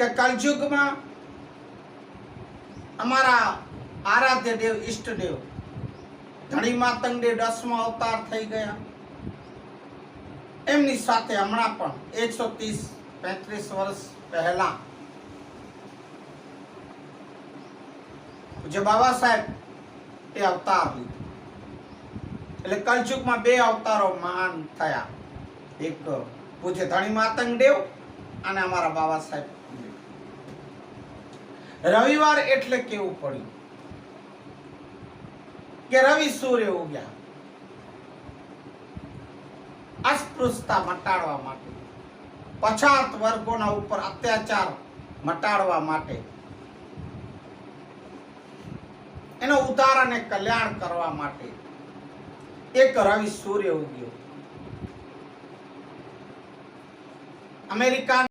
કે કલયુગમાં અમારા આરાધ્ય દેવ ઈષ્ટદેવ ધણી માતંગ દેવ 10મો અવતાર થઈ ગયા. એમની સાથે હમણાં પણ 130-35 વર્ષ પહેલા જે બાબા સાહેબ એ અવતાર લીધો. એટલે કલયુગમાં 2 અવતારો મહાન થયા, એક પૂજ્ય ધણી માતંગ દેવ અને અમારા બાબા સાહેબ. રવિવાર એટલે કેવું પડ્યું કે રવિ સૂર્ય ઉગ્યા. અસ્પૃશ્યતા મટાડવા માટે, પછાત વર્ગોના ઉપર અત્યાચાર મટાડવા માટે, એનો ઉદ્ધાર અને કલ્યાણ કરવા માટે એક રવિ સૂર્ય ઉગ્યો. અમેરિકા